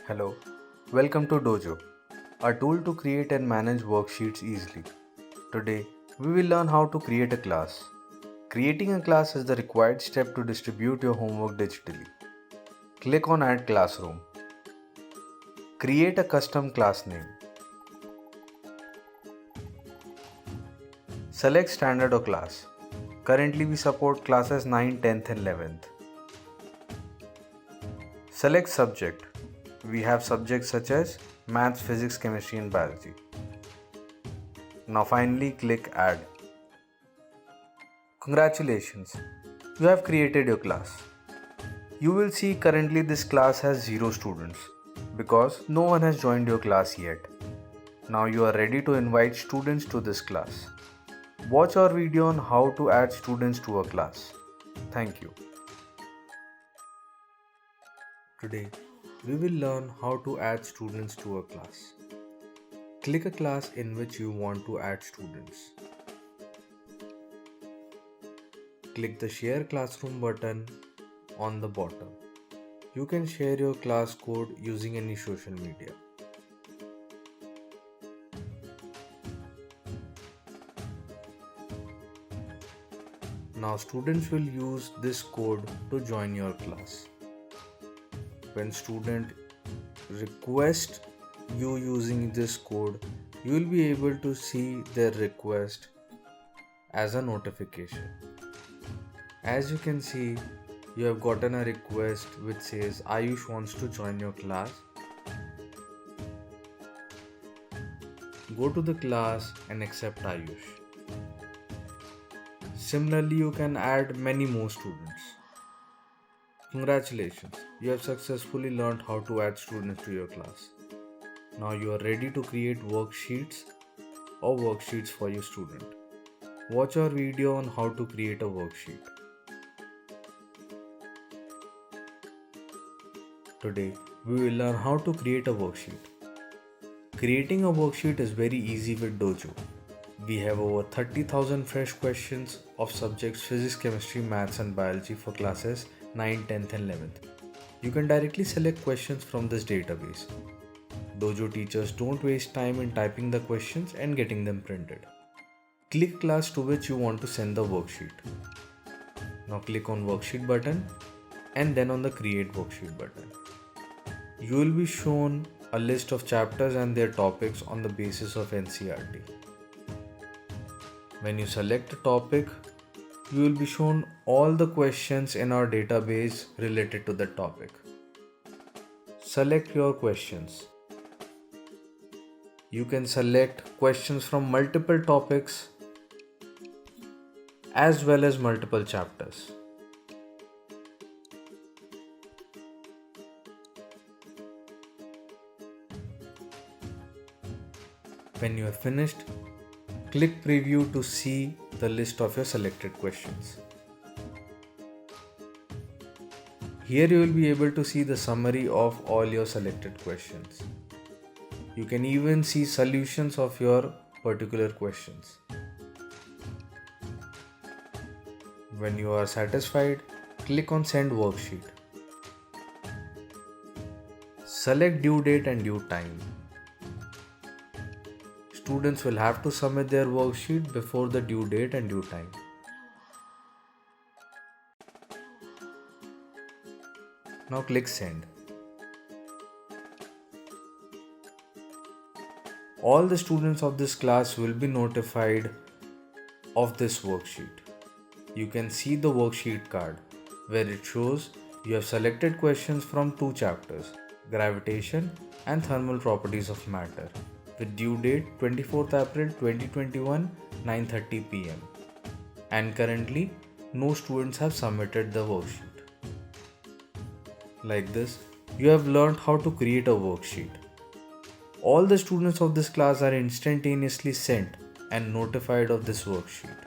Hello, welcome to Dojo, a tool to create and manage worksheets easily. Today, we will learn how to create a class. Creating a class is the required step to distribute your homework digitally. Click on Add Classroom. Create a custom class name. Select Standard or Class. Currently, we support classes 9, 10th, and 11th. Select Subject. We have subjects such as Maths, Physics, Chemistry, and Biology. Now finally click Add. Congratulations, you have created your class. You will see currently this class has 0 students because no one has joined your class yet. Now you are ready to invite students to this class. Watch our video on how to add students to a class. Thank you. Today, we will learn how to add students to a class. Click a class in which you want to add students. Click the Share Classroom button on the bottom. You can share your class code using any social media. Now students will use this code to join your class. When student request you using this code, you will be able to see their request as a notification. As you can see, you have gotten a request which says Ayush wants to join your class. Go to the class and accept Ayush. Similarly, you can add many more students. Congratulations, you have successfully learned how to add students to your class. Now you are ready to create worksheets or worksheets for your student. Watch our video on how to create a worksheet. Today, we will learn how to create a worksheet. Creating a worksheet is very easy with Dojo. We have over 30,000 fresh questions of subjects Physics, Chemistry, Maths and Biology for classes 9, 10th and 11th. You can directly select questions from this database. Dojo teachers don't waste time in typing the questions and getting them printed. Click class to which you want to send the worksheet. Now click on Worksheet button and then on the Create Worksheet button. You will be shown a list of chapters and their topics on the basis of NCERT. When you select a topic, you will be shown all the questions in our database related to the topic. Select your questions. You can select questions from multiple topics as well as multiple chapters. When you are finished, click Preview to see the list of your selected questions. Here you will be able to see the summary of all your selected questions. You can even see solutions of your particular questions. When you are satisfied, click on Send Worksheet. Select due date and due time. Students will have to submit their worksheet before the due date and due time. Now click Send. All the students of this class will be notified of this worksheet. You can see the worksheet card where it shows you have selected questions from 2 chapters, Gravitation and Thermal Properties of Matter, with due date 24th April 2021, 9:30 pm. And currently, no students have submitted the worksheet. Like this, you have learned how to create a worksheet. All the students of this class are instantaneously sent and notified of this worksheet.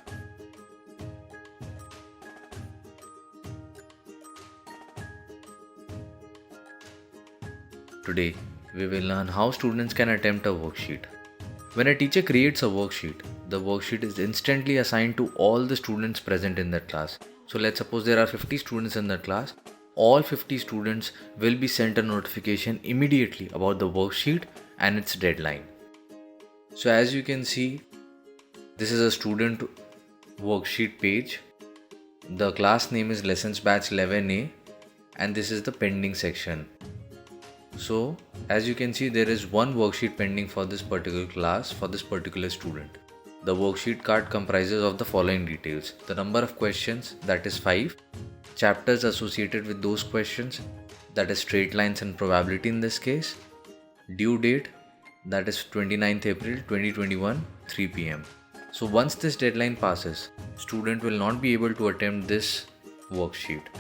Today, we will learn how students can attempt a worksheet. When a teacher creates a worksheet, the worksheet is instantly assigned to all the students present in that class. So let's suppose there are 50 students in that class. all 50 students will be sent a notification immediately about the worksheet and its deadline. So as you can see, this is a student worksheet page. The class name is Lessons Batch 11A and this is the pending section. So as you can see, there is one worksheet pending for this particular class, for this particular student. The worksheet card comprises of the following details: the number of questions, that is 5, chapters associated with those questions, that is straight lines and probability in this case, due date, that is 29th April 2021, 3 pm. So once this deadline passes, student will not be able to attempt this worksheet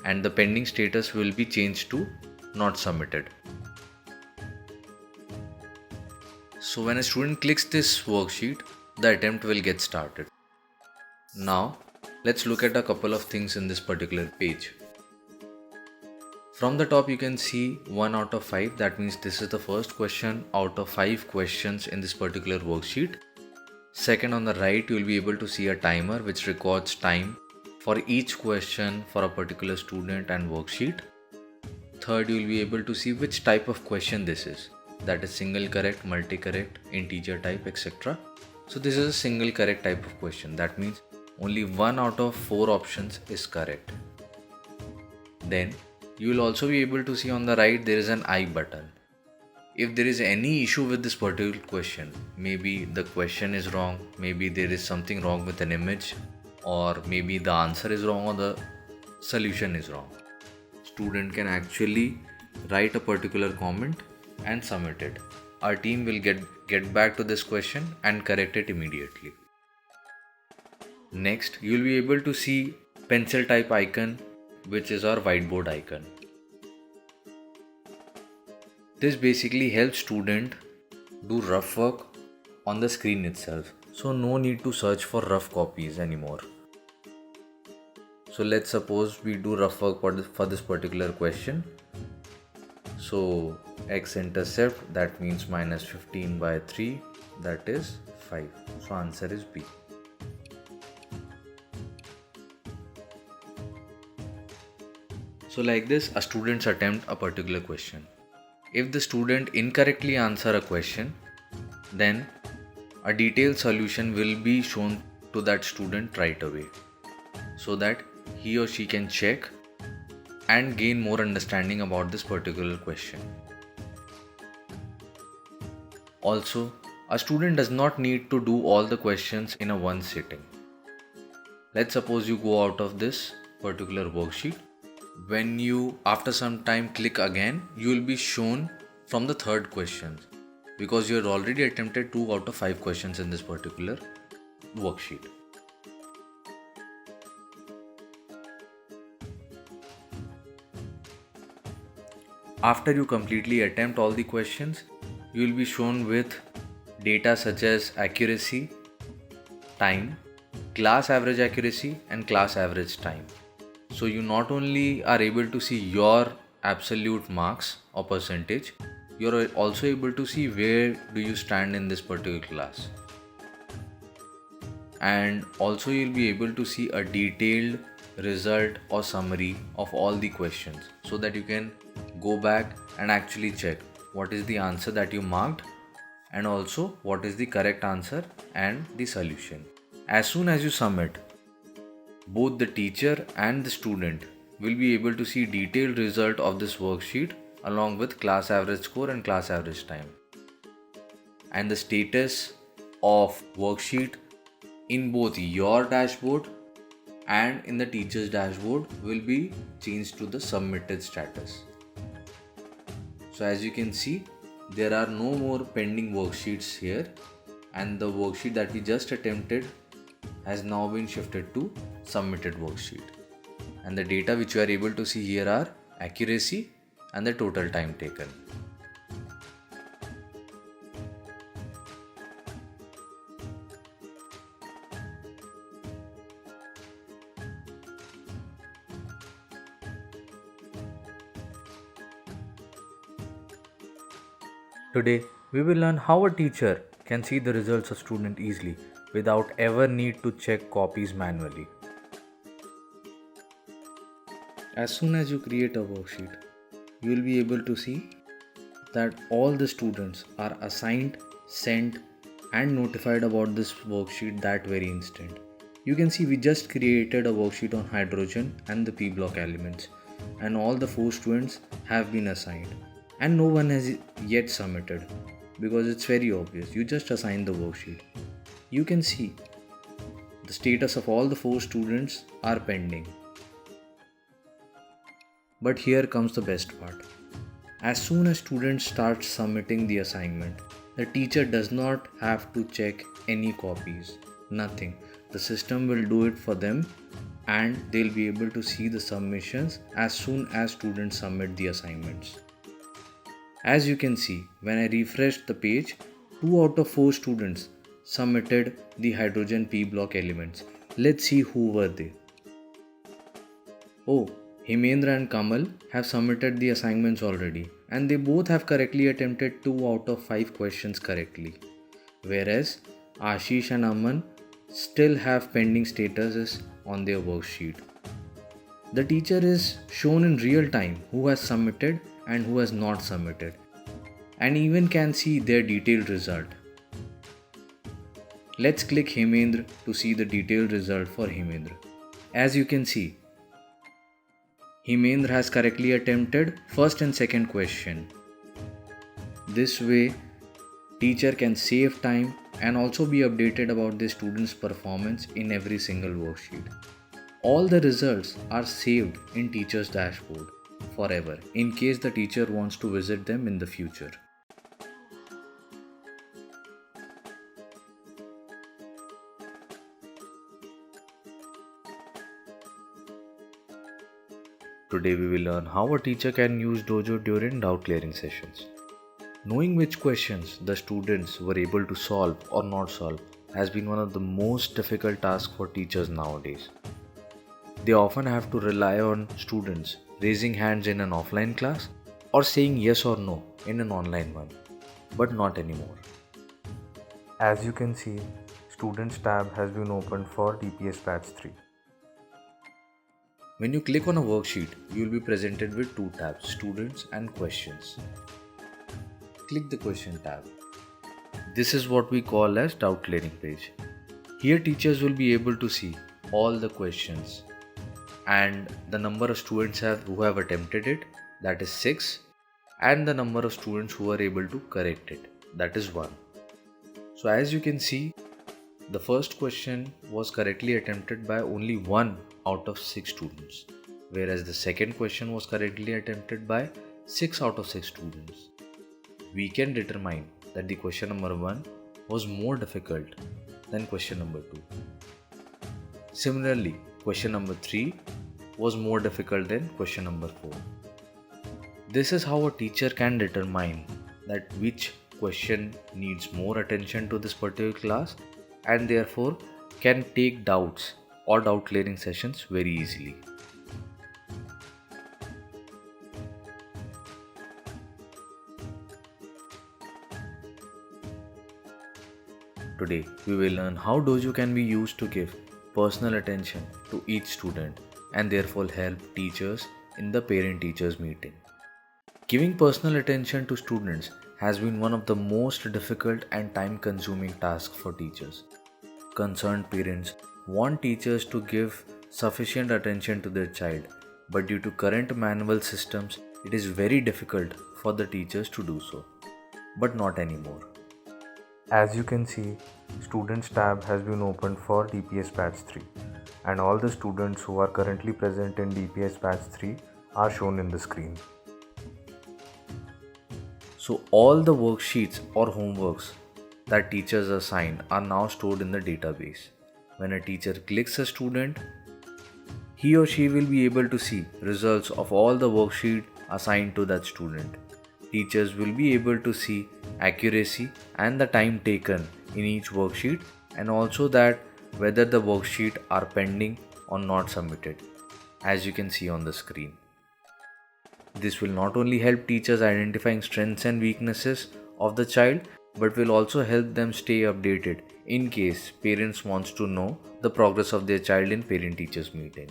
and the pending status will be changed to not submitted. So when a student clicks this worksheet, the attempt will get started. Now let's look at a couple of things in this particular page. From the top you can see 1 out of 5, that means this is the first question out of 5 questions in this particular worksheet. Second, on the right you will be able to see a timer which records time for each question for a particular student and worksheet. Third, you will be able to see which type of question this is, that is single correct, multi correct, integer type, etc. So this is a single correct type of question, that means only 1 out of 4 options is correct. Then you will also be able to see on the right there is an I button. If there is any issue with this particular question, maybe the question is wrong, maybe there is something wrong with an image, or maybe the answer is wrong or the solution is wrong, student can actually write a particular comment and submit it. Our team will get back to this question and correct it immediately. Next, you will be able to see pencil type icon, which is our whiteboard icon. This basically helps student do rough work on the screen itself. So no need to search for rough copies anymore. So let's suppose we do rough work for this particular question. So x-intercept, that means minus 15 by 3, that is 5. So answer is B. So like this, a student attempt a particular question. If the student incorrectly answer a question, then a detailed solution will be shown to that student right away, so that he or she can check and gain more understanding about this particular question. Also, a student does not need to do all the questions in a one sitting. Let's suppose you go out of this particular worksheet. When you after some time click again, you will be shown from the third question, because you had already attempted 2 out of 5 questions in this particular worksheet. After you completely attempt all the questions, you will be shown with data such as accuracy, time, class average accuracy and class average time. So you not only are able to see your absolute marks or percentage, you are also able to see where do you stand in this particular class. And also you will be able to see a detailed result or summary of all the questions, so that you can go back and actually check what is the answer that you marked and also what is the correct answer and the solution. As soon as you submit, both the teacher and the student will be able to see detailed result of this worksheet along with class average score and class average time. And the status of worksheet in both your dashboard and in the teacher's dashboard will be changed to the submitted status. So as you can see, there are no more pending worksheets here, and the worksheet that we just attempted has now been shifted to submitted worksheet. And the data which you are able to see here are accuracy and the total time taken. Today, we will learn how a teacher can see the results of student easily without ever need to check copies manually. As soon as you create a worksheet, you will be able to see that all the students are assigned, sent, and notified about this worksheet that very instant. You can see we just created a worksheet on hydrogen and the P block elements, and all the 4 students have been assigned, and no one has yet submitted because it's very obvious. You just assign the worksheet. You can see the status of all the 4 students are pending. But here comes the best part. As soon as students start submitting the assignment, the teacher does not have to check any copies, nothing. The system will do it for them and they'll be able to see the submissions as soon as students submit the assignments. As you can see, when I refreshed the page, 2 out of 4 students submitted the hydrogen P block elements. Let's see who were they. Oh, Hemendra and Kamal have submitted the assignments already, and they both have correctly attempted 2 out of 5 questions correctly. Whereas Ashish and Aman still have pending statuses on their worksheet. The teacher is shown in real time who has submitted and who has not submitted, and even can see their detailed result. Let's click Hemendra to see the detailed result for Hemendra. As you can see, Hemendra has correctly attempted first and second question. This way, teacher can save time and also be updated about the student's performance in every single worksheet. All the results are saved in teacher's dashboard forever in case the teacher wants to visit them in the future. Today we will learn how a teacher can use Dojo during doubt clearing sessions. Knowing which questions the students were able to solve or not solve has been one of the most difficult tasks for teachers nowadays. They often have to rely on students raising hands in an offline class or saying yes or no in an online one, but not anymore. As you can see, Students tab has been opened for DPS Batch 3. When you click on a worksheet, you will be presented with 2 tabs, Students and Questions. Click the Question tab. This is what we call as doubt clearing page. Here teachers will be able to see all the questions and the number of students who have attempted it, that is 6, and the number of students who are able to correct it, that is 1. So as you can see, the first question was correctly attempted by only 1 out of 6 students, whereas the second question was correctly attempted by 6 out of 6 students. We can determine that the question number 1 was more difficult than question number 2. Similarly, question number 3 was more difficult than question number 4. This is how a teacher can determine that which question needs more attention to this particular class and therefore can take doubts or doubt clearing sessions very easily. Today, we will learn how Dojo can be used to give personal attention to each student and therefore help teachers in the parent-teachers meeting. Giving personal attention to students has been one of the most difficult and time-consuming tasks for teachers. Concerned parents want teachers to give sufficient attention to their child, but due to current manual systems, it is very difficult for the teachers to do so. But not anymore. As you can see, Students tab has been opened for DPS Batch 3, and all the students who are currently present in DPS Batch 3 are shown in the screen. So all the worksheets or homeworks that teachers assign are now stored in the database. When a teacher clicks a student, he or she will be able to see results of all the worksheets assigned to that student. Teachers will be able to see accuracy and the time taken in each worksheet, and also that whether the worksheet are pending or not submitted, as you can see on the screen. This will not only help teachers identifying strengths and weaknesses of the child, but will also help them stay updated in case parents wants to know the progress of their child in parent-teachers meeting.